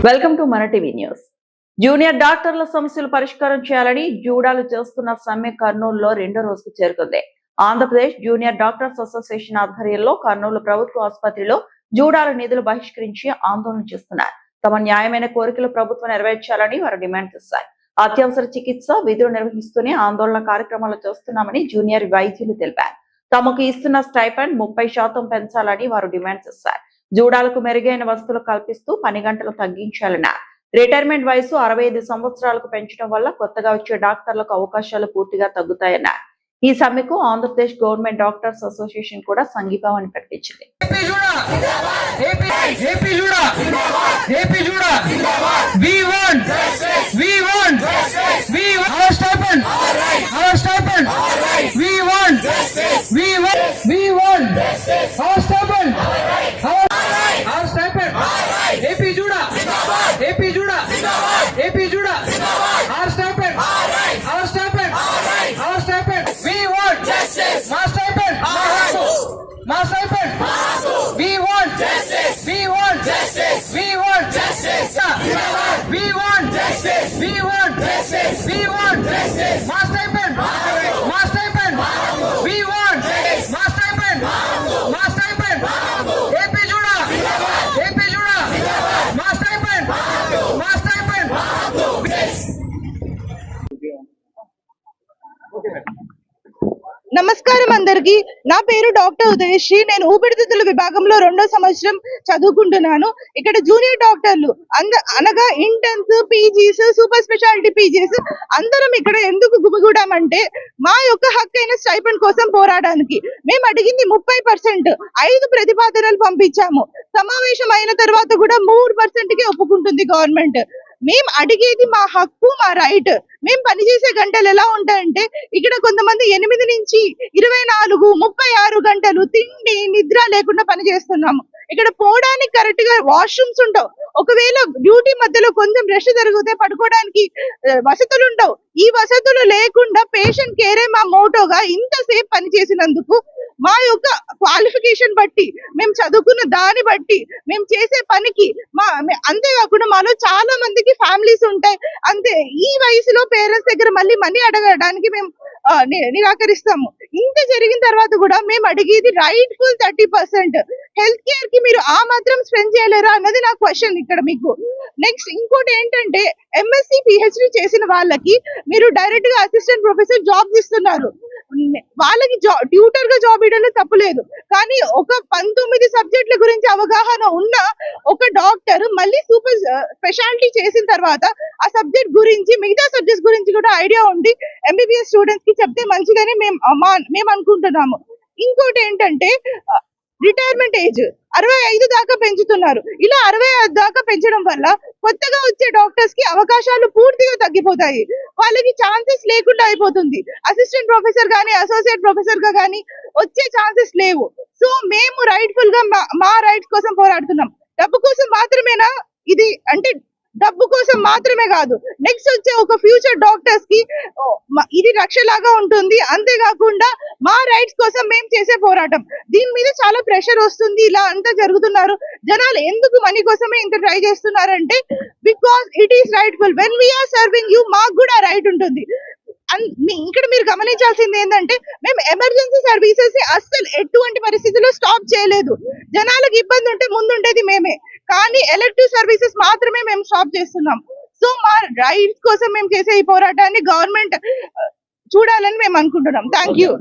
Welcome to మన TV news. Junior డాక్టర్ల సమస్యలు పరిష్కారం చేయాలని జూడాలు చేస్తున్న సమ్మె కర్నూలులో రెండో రోజుకు చేరుకుంది. ఆంధ్రప్రదేశ్ జూనియర్ డాక్టర్స్ అసోసియేషన్ ఆధ్వర్యంలో కర్నూలు ప్రభుత్వ ఆసుపత్రిలో జూడాల నిధులు బహిష్కరించి ఆందోళన చేస్తున్నారు. తమ న్యాయమైన కోరికలు ప్రభుత్వం నెరవేర్చాలని వారు డిమాండ్ చేశారు. అత్యవసర చికిత్స విధులు నిర్వహిస్తూనే ఆందోళన కార్యక్రమాలు చేస్తున్నామని జూనియర్ వైద్యులు తెలిపారు. తమకు ఇస్తున్న స్టైఫండ్ 30% పెంచాలని వారు డిమాండ్ చేశారు. జూడాలకు మెరుగైన వసతులు కల్పిస్తూ పని గంటలు తగ్గించాలన్నారు. రిటైర్మెంట్ వయసు 65 సంవత్సరాలకు పెంచడం వల్ల కొత్తగా వచ్చే డాక్టర్లకు అవకాశాలు పూర్తిగా తగ్గుతాయన్నారు. ఈ సమ్మెకు ఆంధ్రప్రదేశ్ గవర్నమెంట్ డాక్టర్స్ అసోసియేషన్ కూడా సంఘీభావాన్ని ప్రకటించింది. నమస్కారం అందరికి. నా పేరు డాక్టర్ ఉదయశ్రీ. నేను ఊపిరితిత్తుల విభాగంలో 2వ సంవత్సరం చదువుకుంటున్నాను. ఇక్కడ జూనియర్ డాక్టర్లు అనగా interns, PGs, super speciality PGs అందరం ఇక్కడ ఎందుకు గుమిగూడామంటే మా యొక్క హక్కైన స్టైపెండ్ కోసం పోరాడడానికి. మేము అడిగింది 30%. 5 ప్రతిపాదనలు పంపించాము. సమావేశం అయిన తర్వాత కూడా 3%కే ఒప్పుకుంటుంది గవర్నమెంట్. మేము అడిగేది మా హక్కు, మా రైట్. మేము పనిచేసే గంటలు ఎలా ఉంటాయంటే ఇక్కడ కొంతమంది 8 నుంచి 24, 36 గంటలు తిండి నిద్ర లేకుండా పనిచేస్తున్నాము. ఇక్కడ పోవడానికి కరెక్ట్ గా వాష్రూమ్స్ ఉండవు. ఒకవేళ డ్యూటీ మధ్యలో కొంచెం రెస్ట్ జరిగితే పడుకోవడానికి వసతులు ఉండవు. ఈ వసతులు లేకుండా పేషెంట్ కేరే మా మోటోగా ఇంతసేపు పనిచేసినందుకు మా యొక్క క్వాలిఫికేషన్ బట్టి, మేము చదువుకున్న దాన్ని బట్టి, మేము చేసే పనికి అంతేకాకుండా మాలో చాలా మందికి ఫ్యామిలీస్ ఉంటాయి. అంతే ఈ వయసులో పేరెంట్స్ దగ్గర మళ్ళీ మనీ అడగడానికి మేము నిరాకరిస్తాము. ఇంత జరిగిన తర్వాత కూడా మేము అడిగేది రైట్ఫుల్ 30%. హెల్త్ కేర్ కి మీరు ఆ మాత్రం స్పెండ్ చేయలేరా అన్నది నా క్వశ్చన్ ఇక్కడ మీకు. నెక్స్ట్ ఇంకోటి ఏంటంటే ఎంఎస్సి పిహెచ్డి చేసిన వాళ్ళకి మీరు డైరెక్ట్ గా అసిస్టెంట్ ప్రొఫెసర్ జాబ్స్ ఇస్తున్నారు. వాళ్ళకి ట్యూటర్ గా జాబ్ ఇవ్వడంలో తప్పులేదు. కానీ ఒక 19 సబ్జెక్టుల గురించి అవగాహన ఉన్న ఒక డాక్టర్ మళ్ళీ సూపర్ స్పెషాలిటీ చేసిన తర్వాత ఆ సబ్జెక్ట్ గురించి, మిగతా సబ్జెక్ట్స్ గురించి కూడా ఐడియా ఉండి ఎంబీబీఎస్ స్టూడెంట్స్ కి చెప్తే మంచిదని మేము అనుకుంటున్నాము. ఇంకోటి ఏంటంటే రిటైర్మెంట్ ఏజ్ 65 దాకా పెంచుతున్నారు. ఇలా 65 దాకా పెంచడం వల్ల కొత్తగా వచ్చే డాక్టర్స్ కి అవకాశాలు పూర్తిగా తగ్గిపోతాయి. వాళ్ళకి ఛాన్సెస్ లేకుండా అయిపోతుంది. అసిస్టెంట్ ప్రొఫెసర్ గానీ, అసోసియేట్ ప్రొఫెసర్ గా గానీ వచ్చే ఛాన్సెస్ లేవు. సో మేము రైట్ఫుల్ గా మా రైట్స్ కోసం పోరాడుతున్నాం. డబ్బు కోసం మాత్రమేనా ఇది? అంటే డబ్బు కోసం మాత్రమే కాదు, నెక్స్ట్ వచ్చే ఒక ఫ్యూచర్ డాక్టర్స్ కి ఇది రక్షలాగా ఉంటుంది. అంతేకాకుండా మా రైట్స్ కోసం మేము చేసే పోరాటం, దీని మీద చాలా ప్రెషర్ వస్తుంది. ఇలా అంతా జరుగుతున్నారు. జనాలు ఎందుకు మనీ కోసమే ఇంత ట్రై చేస్తున్నారంటే because it is rightful. When we're serving you, మాకు కూడా రైట్ ఉంటుంది. ఇక్కడ మీరు గమనించాల్సింది ఏంటంటే మేము ఎమర్జెన్సీ సర్వీసెస్ ని అస్సలు ఎటువంటి పరిస్థితుల్లో స్టాప్ చేయలేదు. జనాలకు ఇబ్బంది ఉంటే ముందుండేది మేమే, కానీ ఎలక్టివ్ సర్వీసెస్ మాత్రమే మేము స్టాప్ చేస్తున్నాం. సో మా రైట్స్ కోసం మేము చేసే ఈ పోరాటాన్ని గవర్నమెంట్ చూడాలని మేము అనుకుంటున్నాం. Thank you.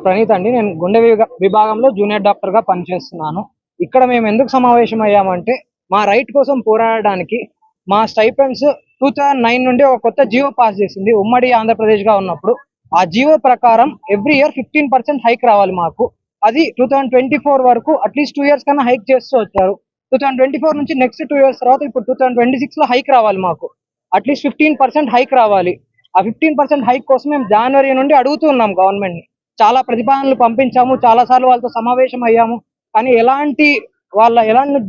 ప్రణీత్ అండి. నేను గుండె విభాగంలో జూనియర్ డాక్టర్ గా పనిచేస్తున్నాను. ఇక్కడ మేము ఎందుకు సమావేశం అయ్యామంటే మా రైట్ కోసం పోరాడడానికి. మా స్టైపెండ్స్ 2009 నుండి ఒక కొత్త జియో పాస్ చేసింది ఉమ్మడి ఆంధ్రప్రదేశ్ గా ఉన్నప్పుడు. ఆ జియో ప్రకారం ఎవ్రీ ఇయర్ 15% హైక్ రావాలి మాకు. అది 2024 వరకు అట్లీస్ట్ 2 years కన్నా హైక్ చేస్తూ వచ్చారు. 2024 నుంచి నెక్స్ట్ 2 years తర్వాత ఇప్పుడు 2026 లో హైక్ రావాలి మాకు. అట్లీస్ట్ 15% హైక్ రావాలి. ఆ 15% హైక్ కోసం మేము జనవరి నుండి అడుగుతూ ఉన్నాం గవర్నమెంట్ ని. చాలా ప్రతిపాదనలు పంపించాము, చాలా సార్లు వాళ్ళతో సమావేశం అయ్యాము. కానీ ఎలాంటి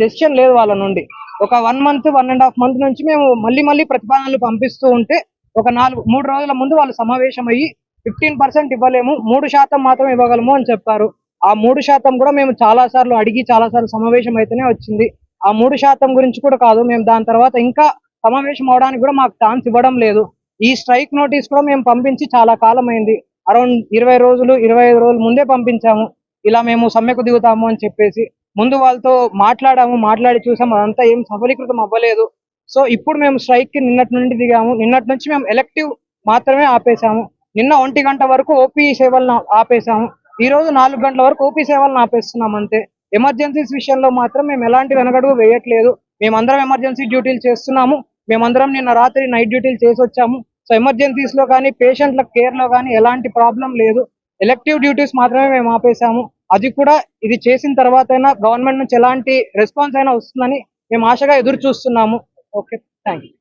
డెసిషన్ లేదు వాళ్ళ నుండి. ఒక 1 month, 1.5 months నుంచి మేము మళ్ళీ ప్రతిపాదనలు పంపిస్తూ ఉంటే ఒక 3 రోజుల ముందు వాళ్ళు సమావేశం అయ్యి 15% ఇవ్వలేము, 3% మాత్రం ఇవ్వగలము అని చెప్పారు. ఆ 3% కూడా మేము చాలా సార్లు అడిగి చాలా సార్లు సమావేశం అయితేనే వచ్చింది. ఆ 3% గురించి కూడా కాదు, మేము దాని తర్వాత ఇంకా సమావేశం అవడానికి కూడా మాకు ఛాన్స్ ఇవ్వడం లేదు. ఈ స్ట్రైక్ నోటీస్ కూడా మేము పంపించి చాలా కాలం అయింది. అరౌండ్ 20 రోజులు 25 రోజులు ముందే పంపించాము. ఇలా మేము సమ్మెకు దిగుతాము అని చెప్పేసి ముందు వాళ్ళతో మాట్లాడి చూసాము, అదంతా ఏం సఫలీకృతం అవ్వలేదు. సో ఇప్పుడు మేము స్ట్రైక్ కి నిన్నటి నుండి దిగాము. నిన్నటి నుంచి మేము ఎలెక్టివ్ మాత్రమే ఆపేశాము. నిన్న 1 గంట వరకు ఓపీ సేవలను ఆపేశాము. ఈ రోజు 4 గంటల వరకు ఓపీ సేవలను ఆపేస్తున్నాం అంతే. ఎమర్జెన్సీస్ విషయంలో మాత్రం మేము ఎలాంటి వెనకడుగు వేయట్లేదు. మేమందరం ఎమర్జెన్సీ డ్యూటీలు చేస్తున్నాము. మేమందరం నిన్న రాత్రి నైట్ డ్యూటీలు చేసి వచ్చాము. సో ఎమర్జెన్సీస్ లో కానీ పేషెంట్ల కేర్ లో కానీ ఎలాంటి ప్రాబ్లం లేదు. ఎలెక్టివ్ డ్యూటీస్ మాత్రమే మేము ఆపేశాము. అది కూడా ఇది చేసిన తర్వాత అయినా గవర్నమెంట్ నుంచి ఎలాంటి రెస్పాన్స్ అయినా వస్తుందని మేము ఆశగా ఎదురు చూస్తున్నాము. Okay, thank you.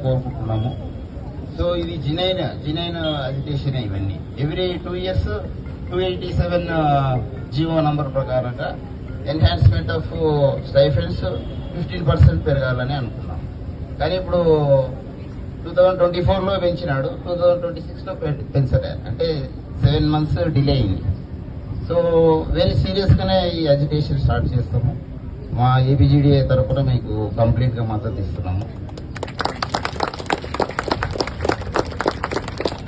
కోరుకుంటున్నాము. సో ఇది జినైన్ అజిటేషన్ ఇవన్నీ ఎవ్రీ 2 years 287 జీవో నంబర్ ప్రకారంగా ఎన్హాన్స్మెంట్ ఆఫ్ స్టైఫెండ్స్ 15% పెరగాలని అనుకున్నాం. కానీ ఇప్పుడు 2024లో పెంచినాడు, 2026లో పెంచలేదు. అంటే 7 months డిలే అయింది. సో వెరీ సీరియస్గానే ఈ అజిటేషన్ స్టార్ట్ చేస్తాము. మా ఏబిజిడిఏ తరఫున మీకు కంప్లీట్గా మద్దతు ఇస్తున్నాము.